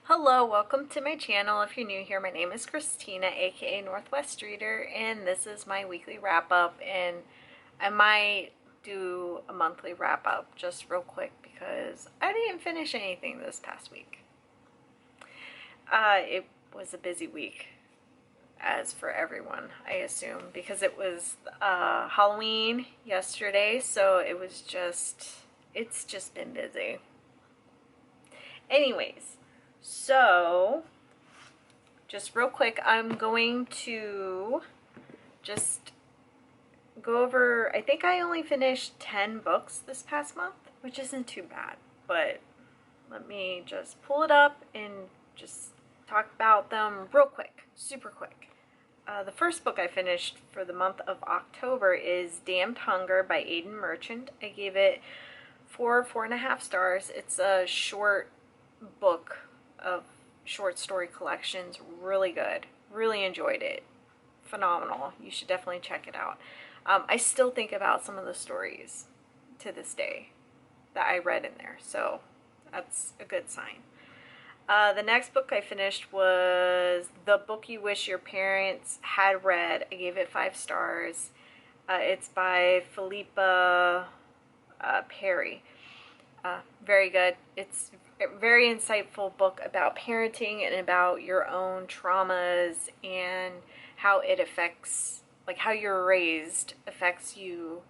Hello, welcome to my channel. If you're new here, my name is Christina, aka Northwest Reader, and this is my weekly wrap up. And I might do a monthly wrap up just real quick because I didn't finish anything this past week. It was a busy week, as for everyone, I assume, because it was Halloween yesterday, so it's just been busy. Anyways. So, just real quick, I'm going to just go over, I think I only finished 10 books this past month, which isn't too bad, but let me just pull it up and just talk about them real quick, super quick. The first book I finished for the month of October is Damned Hunger by Aidan Merchant. I gave it 4.5 stars. It's a short book of short story collections. Really good. Really enjoyed it. Phenomenal. You should definitely check it out. I still think about some of the stories to this day that I read in there, so that's a good sign. The next book I finished was The Book You Wish Your Parents Had Read. I gave it 5 stars. It's by Philippa Perry. Very good. It's a very insightful book about parenting and about your own traumas and how it affects, like how you're raised affects you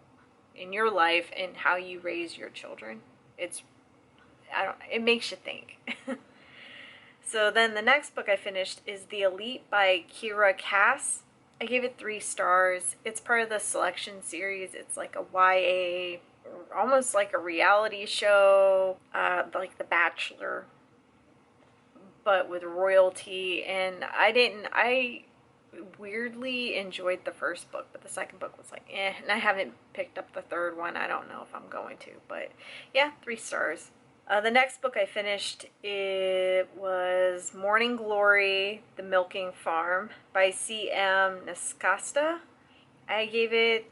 in your life and how you raise your children. It makes you think. So then the next book I finished is The Elite by Kira Cass. I gave it 3 stars. It's part of the Selection series. It's like a YA, almost like a reality show, like The Bachelor, but with royalty. And I weirdly enjoyed the first book, but the second book was like, eh, and I haven't picked up the third one. I don't know if I'm going to, but yeah, 3 stars. The next book I finished, it was Morning Glory, The Milking Farm by C.M. Nascasta. I gave it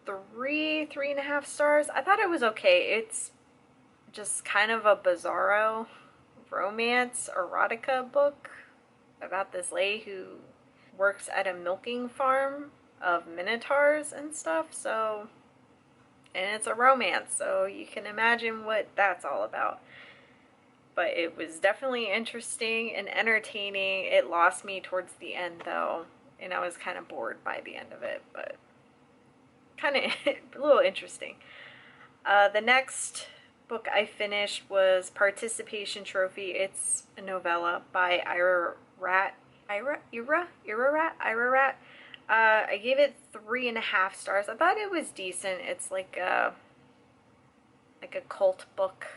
3.5 stars. I thought it was okay. It's just kind of a bizarro romance erotica book about this lady who works at a milking farm of minotaurs and stuff, so, and it's a romance, so you can imagine what that's all about. But it was definitely interesting and entertaining. It lost me towards the end though, and I was kind of bored by the end of it, but kind of a little interesting. The next book I finished was Participation Trophy. It's a novella by Ira Rat. I gave it 3.5 stars. I thought it was decent. It's like a cult book,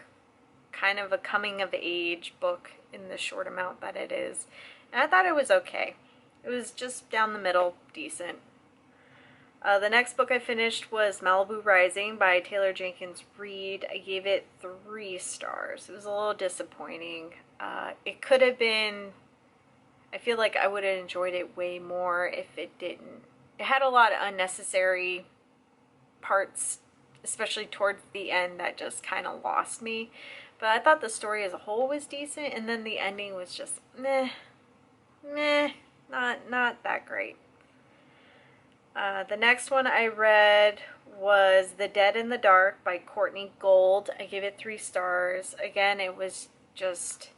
kind of a coming of age book in the short amount that it is. And I thought it was okay. It was just down the middle, decent. The next book I finished was Malibu Rising by Taylor Jenkins Reid. I gave it 3 stars. It was a little disappointing. It could have been, I feel like I would have enjoyed it way more if it didn't. It had a lot of unnecessary parts, especially towards the end, that just kind of lost me. But I thought the story as a whole was decent, and then the ending was just meh, not that great. The next one I read was The Dead in the Dark by Courtney Gold. I gave it 3 stars. Again, it was just,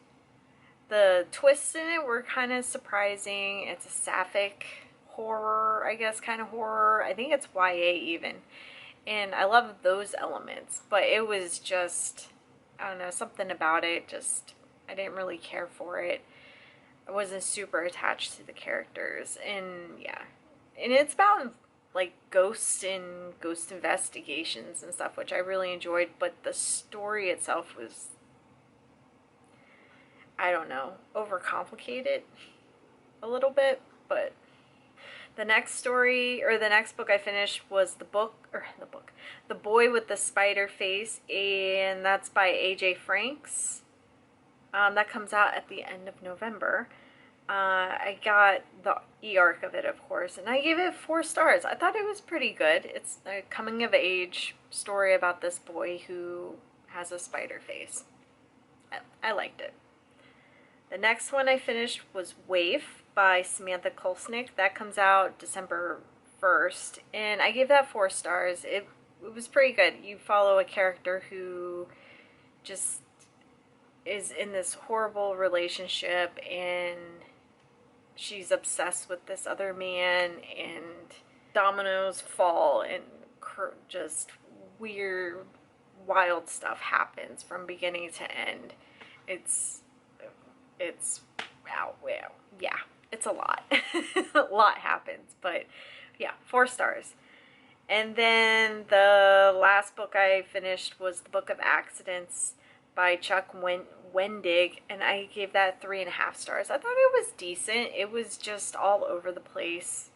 the twists in it were kind of surprising. It's a sapphic horror, I guess, kind of horror. I think it's YA even. And I love those elements, but it was just, I don't know, something about it, just, I didn't really care for it. I wasn't super attached to the characters, and yeah. And it's about like ghosts and ghost investigations and stuff, which I really enjoyed, but the story itself was, I don't know, overcomplicated a little bit. But the next story, or the next book I finished was The Boy with the Spider Face, and that's by AJ Franks. That comes out at the end of November. I got the e-arc of it, of course, and I gave it 4 stars. I thought it was pretty good. It's a coming-of-age story about this boy who has a spider face. I liked it. The next one I finished was Waif by Samantha Kolsnick. That comes out December 1st, and I gave that 4 stars. It was pretty good. You follow a character who just is in this horrible relationship, and she's obsessed with this other man, and dominoes fall, and just weird, wild stuff happens from beginning to end. It's wow, yeah, it's a lot. A lot happens, but yeah, 4 stars. And then the last book I finished was The Book of Accidents by Chuck Wendig, and I gave that 3.5 stars. I thought it was decent. It was just all over the place.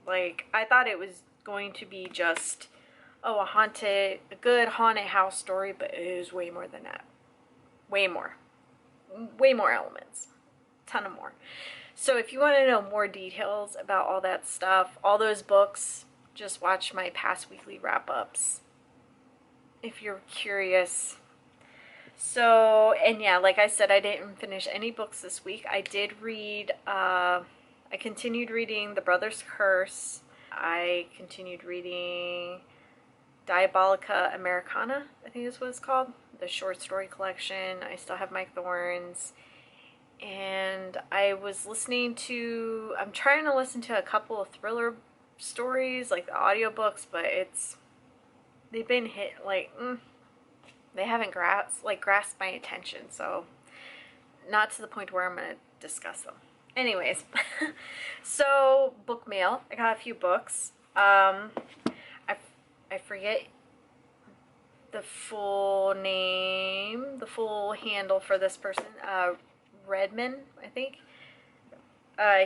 Like, I thought it was going to be just, oh, a good haunted house story, but it is way more than that. Way more elements. Ton of more. So if you want to know more details about all that stuff, all those books, just watch my past weekly wrap-ups if you're curious. So, and yeah, like I said, I didn't finish any books this week. I did read, I continued reading The Brother's Curse. I continued reading Diabolica Americana, I think is what it's called, the short story collection. I still have Mike Thorne's. And I was I'm trying to listen to a couple of thriller stories, like the audiobooks, but they've been hit, like, they haven't grasped my attention, so not to the point where I'm going to discuss them. Anyways, so book mail, I got a few books. I forget the full name, the full handle for this person, Redman, I think.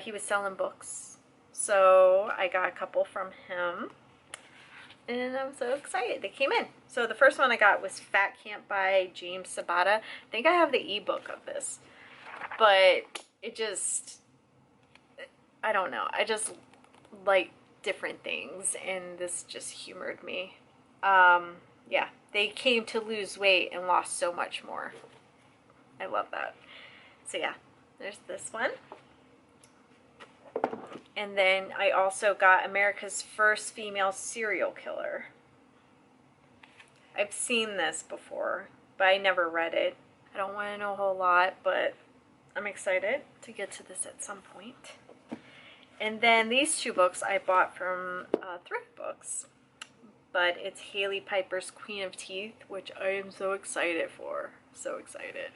He was selling books, so I got a couple from him, and I'm so excited. They came in. So the first one I got was Fat Camp by James Sabata. I think I have the ebook of this, but it just, I don't know. I just like different things, and this just humored me. Yeah, they came to lose weight and lost so much more. I love that. So yeah, there's this one. And then I also got America's First Female Serial Killer. I've seen this before, but I never read it. I don't want to know a whole lot, but I'm excited to get to this at some point. And then these 2 books I bought from Thriftbooks, but it's Haley Piper's Queen of Teeth, which I am so excited for. So excited.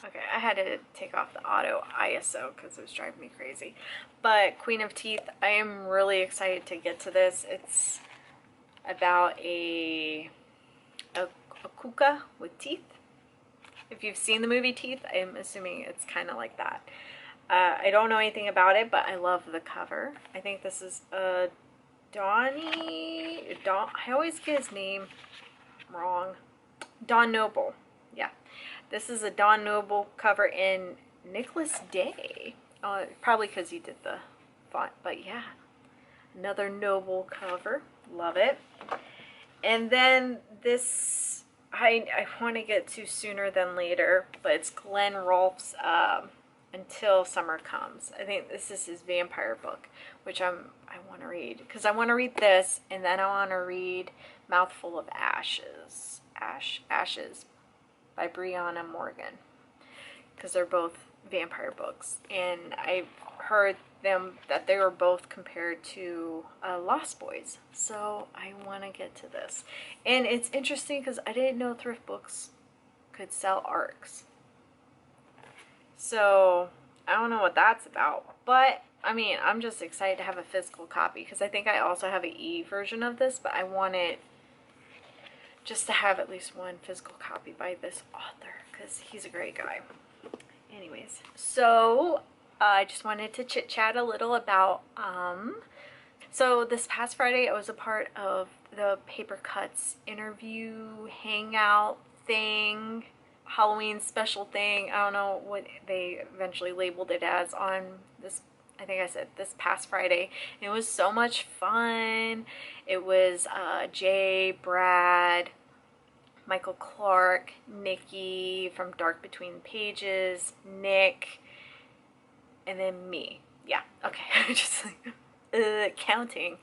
Okay, I had to take off the auto ISO because it was driving me crazy. But Queen of Teeth, I am really excited to get to this. It's about a kuka with teeth. If you've seen the movie Teeth, I'm assuming it's kind of like that. I don't know anything about it, but I love the cover. I think this is I always get his name wrong. Don Noble. Yeah. This is a Don Noble cover in Nicholas Day. Probably because he did the font, but yeah. Another Noble cover. Love it. And then this, I want to get to sooner than later, but it's Glenn Rolfe's Until Summer Comes. I think this is his vampire book, which I want to read. Because I want to read this, and then I want to read Mouthful of Ashes. Ashes by Brianna Morgan, because they're both vampire books, and I've heard that they were both compared to Lost Boys, so I want to get to this. And it's interesting because I didn't know Thriftbooks could sell ARCs, so I don't know what that's about, but I mean, I'm just excited to have a physical copy, because I think I also have an e-version of this, but I want it just to have at least one physical copy by this author, because he's a great guy. Anyways, so I just wanted to chit-chat a little about, so this past Friday I was a part of the Paper Cuts interview hangout thing, Halloween special thing. I don't know what they eventually labeled it as on this, I think I said this past Friday. It was so much fun. It was Jay, Brad, Michael Clark, Nikki from Dark Between the Pages, Nick, and then me. Yeah, okay, just like counting.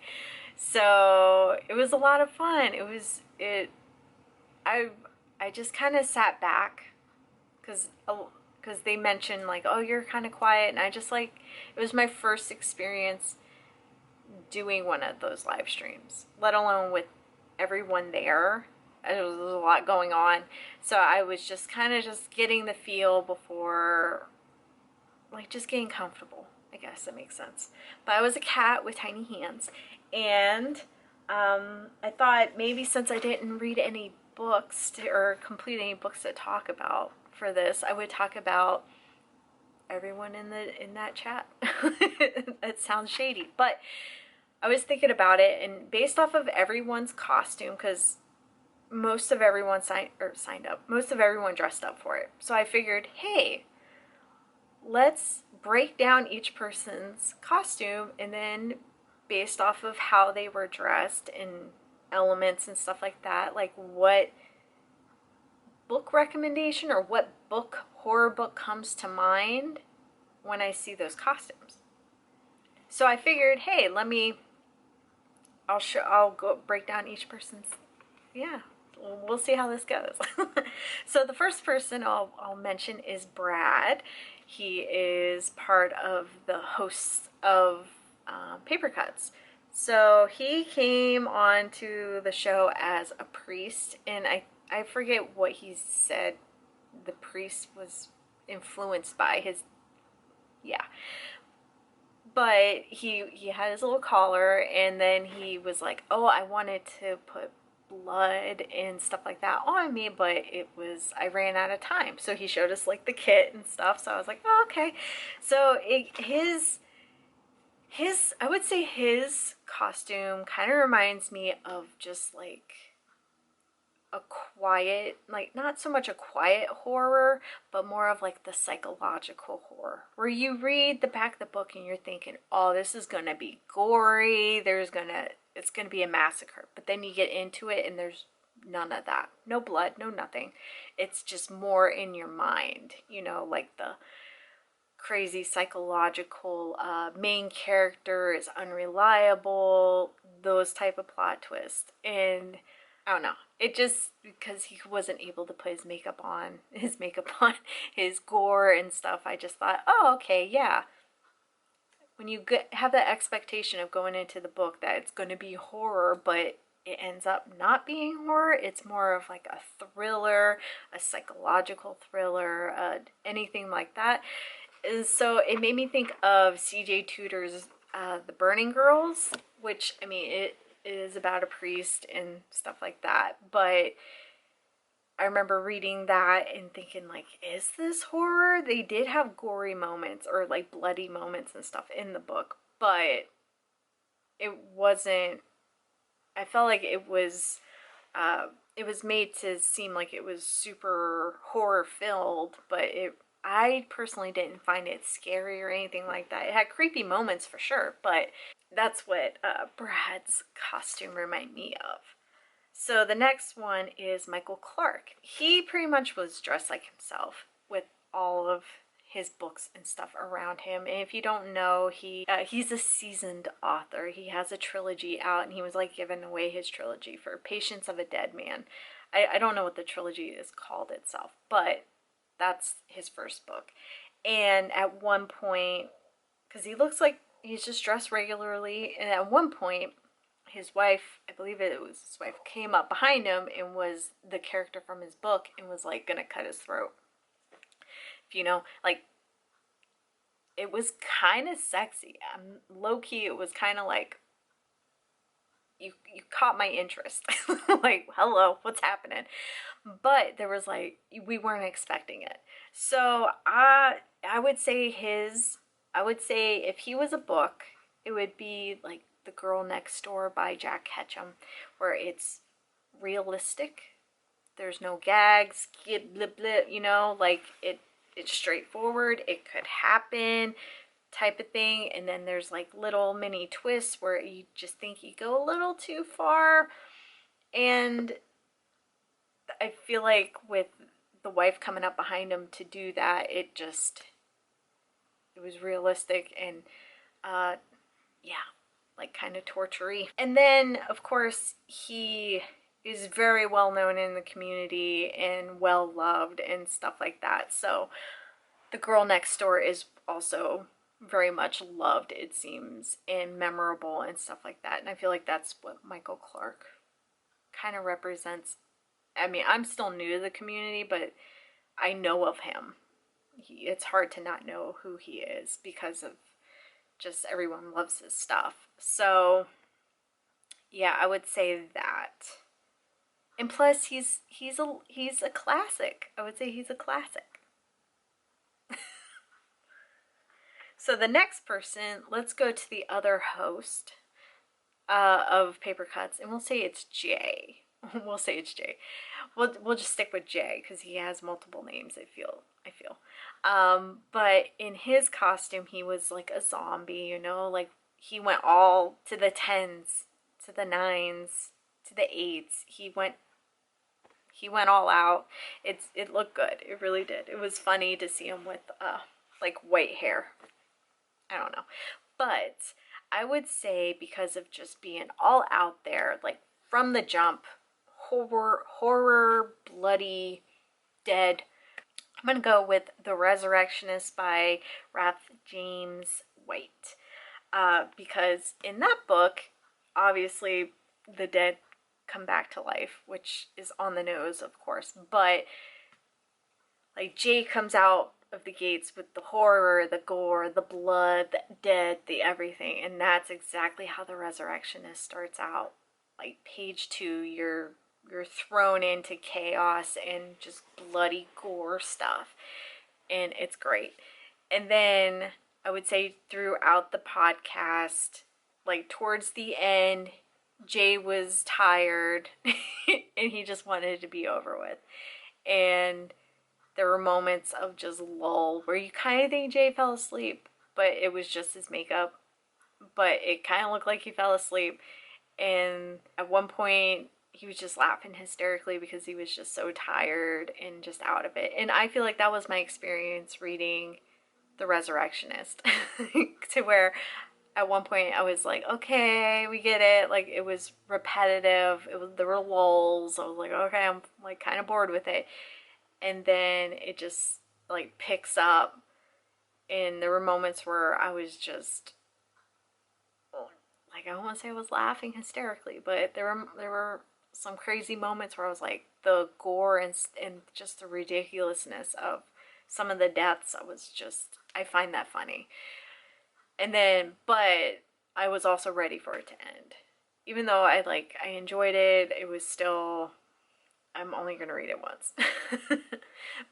So it was a lot of fun. I just kind of sat back because they mentioned like, oh, you're kind of quiet, and I just like, it was my first experience doing one of those live streams, let alone with everyone there. There was a lot going on, so I was just kind of just getting the feel before, like, just getting comfortable. I guess that makes sense. But I was a cat with tiny hands, and I thought maybe since I didn't read any books or complete any books to talk about for this, I would talk about everyone in that chat. That sounds shady, but I was thinking about it, and based off of everyone's costume, because most of everyone signed up, most of everyone dressed up for it. So I figured, hey, let's break down each person's costume, and then based off of how they were dressed and elements and stuff like that, like what book recommendation or what horror book comes to mind when I see those costumes. So I figured, hey, I'll go break down each person's, yeah, we'll see how this goes. So the first person I'll mention is Brad. He is part of the hosts of Paper Cuts. So he came on to the show as a priest, and I forget what he said the priest was influenced by. Yeah. But he had his little collar, and then he was like, oh, I wanted to put blood and stuff like that on me, but I ran out of time. So he showed us like the kit and stuff. So I was like, oh, okay. So I would say his costume kind of reminds me of just like a quiet, like not so much a quiet horror, but more of like the psychological horror, where you read the back of the book and you're thinking, oh, this is gonna be gory, it's gonna be a massacre, but then you get into it and there's none of that, no blood, no nothing. It's just more in your mind, like the crazy psychological main character is unreliable, those type of plot twists. And I don't know, it just, because he wasn't able to put his makeup on, his gore and stuff, I just thought, oh, okay, yeah. When you have that expectation of going into the book that it's going to be horror, but it ends up not being horror, it's more of like a thriller, a psychological thriller, anything like that. So it made me think of C.J. Tudor's The Burning Girls, which, I mean, it is about a priest and stuff like that, but I remember reading that and thinking, like, is this horror? They did have gory moments or like bloody moments and stuff in the book, but it wasn't, I felt like it was made to seem like it was super horror filled, but I personally didn't find it scary or anything like that. It had creepy moments for sure, but that's what Brad's costume reminded me of. So the next one is Michael Clark. He pretty much was dressed like himself with all of his books and stuff around him. And if you don't know, he's a seasoned author. He has a trilogy out, and he was like giving away his trilogy for Patience of a Dead Man. I don't know what the trilogy is called itself, but that's his first book. And at one point, because he looks like he's just dressed regularly, and at one point his wife, I believe it was his wife, came up behind him and was the character from his book and was like gonna cut his throat. Like, it was kind of sexy. Low-key, it was kind of like, you caught my interest. Like, hello, what's happening? But there was like, we weren't expecting it. So I would say if he was a book, it would be like The Girl Next Door by Jack Ketchum, where it's realistic. There's no gags, like it's straightforward. It could happen type of thing. And then there's like little mini twists where you just think you go a little too far. And I feel like with the wife coming up behind him to do that, it was realistic and yeah, like kind of torture-y. And then of course he is very well known in the community and well loved and stuff like that. So the girl next door is also very much loved, it seems, and memorable and stuff like that. And I feel like that's what Michael Clark kind of represents. I mean, I'm still new to the community, but I know of him. It's hard to not know who he is because of just everyone loves his stuff. So yeah, I would say that. And plus he's a classic. I would say he's a classic. So the next person, let's go to the other host of Paper Cuts, and we'll say it's Jay. We'll say it's Jay. We'll just stick with Jay because he has multiple names. I feel. But in his costume, he was like a zombie. You know, like he went all to the 10s, to the 9s, to the 8s. He went all out. It looked good. It really did. It was funny to see him with like white hair. I don't know. But I would say because of just being all out there, like from the jump, horror, bloody, dead. I'm going to go with The Resurrectionist by Ralph James White. Because in that book, obviously the dead come back to life, which is on the nose, of course. But like Jay comes out of the gates with the horror, the gore, the blood, the dead, the everything, and that's exactly how The Resurrectionist starts out. Like page 2, you're thrown into chaos and just bloody gore stuff, and it's great. And then I would say throughout the podcast, like towards the end, Jay was tired and he just wanted it to be over with. And there were moments of just lull where you kind of think Jay fell asleep, but it was just his makeup. But it kind of looked like he fell asleep. And at one point, he was just laughing hysterically because he was just so tired and just out of it. And I feel like that was my experience reading The Resurrectionist. To where at one point I was like, okay, we get it. Like, it was repetitive. There were lulls. I was like, okay, I'm like kind of bored with it. And then it just like picks up, and there were moments where I was just like, I don't want to say I was laughing hysterically, but there were some crazy moments where I was like, the gore and just the ridiculousness of some of the deaths, I find that funny. And then, but I was also ready for it to end. Even though I enjoyed it, it was still, I'm only going to read it once.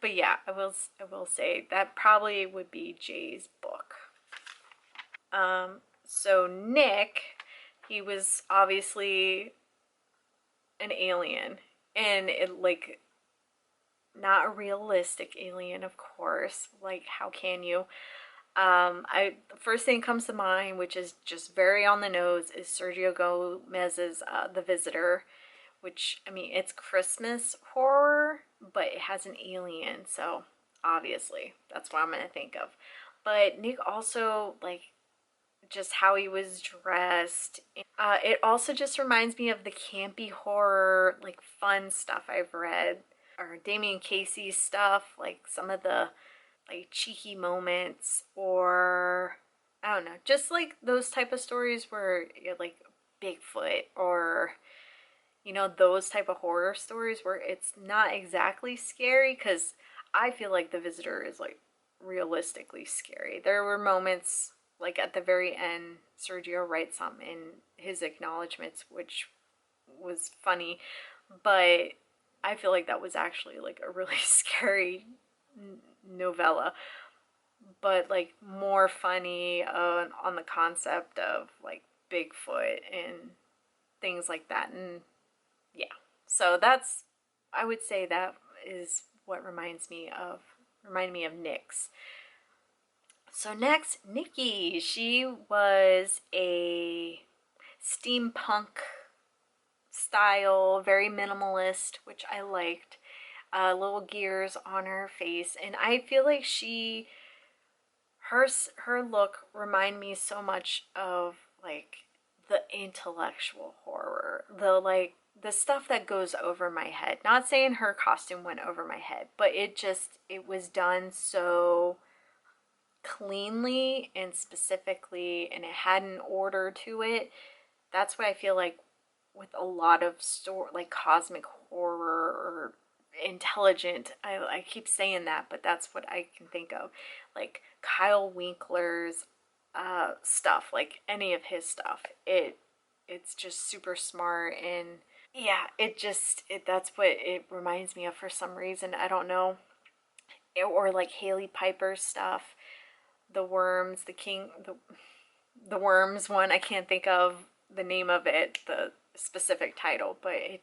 But yeah, I will say that probably would be Jay's book. So Nick, he was obviously an alien, and it like not a realistic alien, of course. Like, how can you? The first thing comes to mind, which is just very on the nose, is Sergio Gomez's The Visitor, which, I mean, it's Christmas horror, but it has an alien, so obviously that's what I'm going to think of. But Nick also, like, just how he was dressed. It also just reminds me of the campy horror, like, fun stuff I've read, or Damien Casey's stuff, like some of the like cheeky moments, or I don't know, just like those type of stories where you're like Bigfoot, or you know, those type of horror stories where it's not exactly scary, because I feel like The Visitor is like realistically scary. There were moments like at the very end, Sergio writes something in his acknowledgments which was funny, but I feel like that was actually like a really scary novella, but like more funny on the concept of like Bigfoot and things like that. And yeah, so that's, I would say that is what reminded me of Nyx. So next, Nikki. She was a steampunk style, very minimalist, which I liked. Little gears on her face, and I feel like her look remind me so much of like the intellectual horror, the stuff that goes over my head. Not saying her costume went over my head, but it was done so cleanly and specifically, and it had an order to it. That's why I feel like with a lot of like cosmic horror or intelligent, I keep saying that, but that's what I can think of, like Kyle Winkler's stuff, like any of his stuff. It's just super smart, and yeah, that's what it reminds me of for some reason. I don't know. Or like Haley Piper's stuff, the worms, the worms one. I can't think of the name of it, the specific title, but I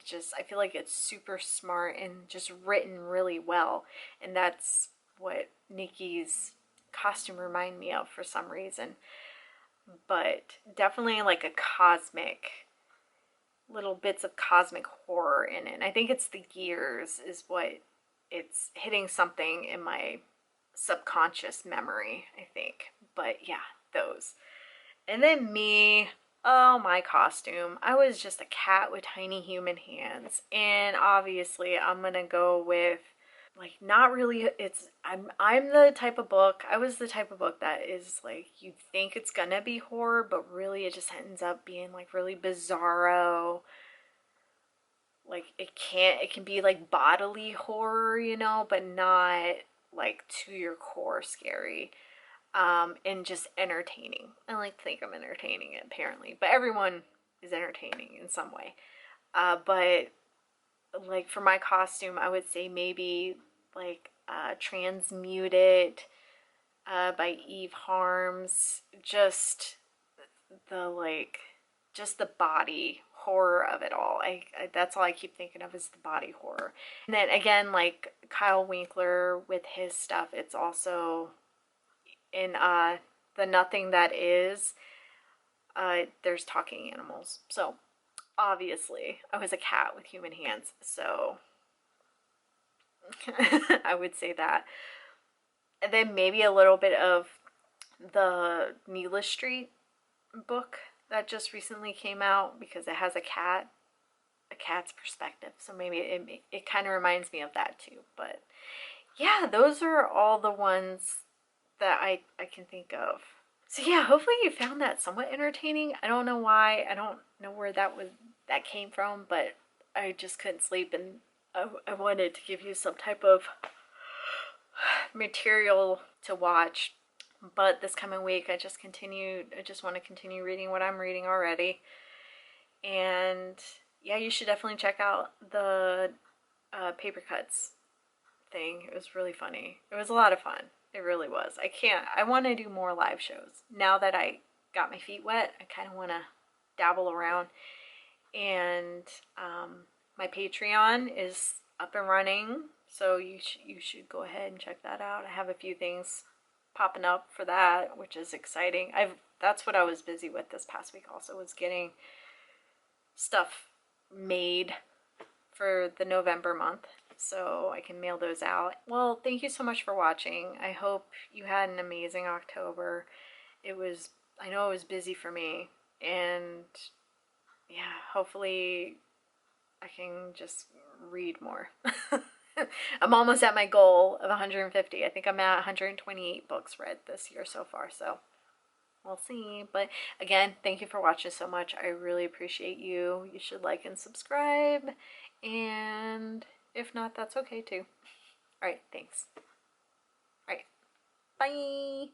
feel like it's super smart and just written really well, and that's what Nikki's costume remind me of for some reason. But definitely like a cosmic, little bits of cosmic horror in it. And I think it's the gears is what it's hitting something in my subconscious memory, I think. But yeah, those. And then me, oh, my costume. I was just a cat with tiny human hands. And obviously I'm gonna go with, like, not really, I'm the type of book, I was the type of book that is like, you think it's gonna be horror, but really it just ends up being like really bizarro. Like it can be like bodily horror, you know, but not like to your core scary. And just entertaining. I like to think I'm entertaining, apparently, but everyone is entertaining in some way. But like for my costume, I would say maybe like Transmuted by Eve Harms. The just the body horror of it all. That's all I keep thinking of is the body horror. And then again, like Kyle Winkler with his stuff, it's also in the Nothing That Is, there's talking animals. So obviously I was a cat with human hands, so I would say that. And then maybe a little bit of the Neela Street book that just recently came out, because it has a cat's perspective, so maybe it kind of reminds me of that too. But yeah, those are all the ones that I can think of. So yeah, hopefully you found that somewhat entertaining. I don't know why, I don't know where that came from, but I just couldn't sleep, and I wanted to give you some type of material to watch. But this coming week I just want to continue reading what I'm reading already. And yeah, you should definitely check out the Paper Cuts thing. It was really funny. It was a lot of fun. It really was. I want to do more live shows. Now that I got my feet wet, I kind of want to dabble around. And my Patreon is up and running, so you should go ahead and check that out. I have a few things popping up for that, which is exciting. That's what I was busy with this past week also, was getting stuff made for the November month, so I can mail those out. Well, thank you so much for watching. I hope you had an amazing October. I know it was busy for me, and yeah, hopefully I can just read more. I'm almost at my goal of 150. I think I'm at 128 books read this year so far, so we'll see. But again, thank you for watching so much. I really appreciate you. You should like and subscribe, and if not, that's okay too. Alright, thanks. Alright, bye!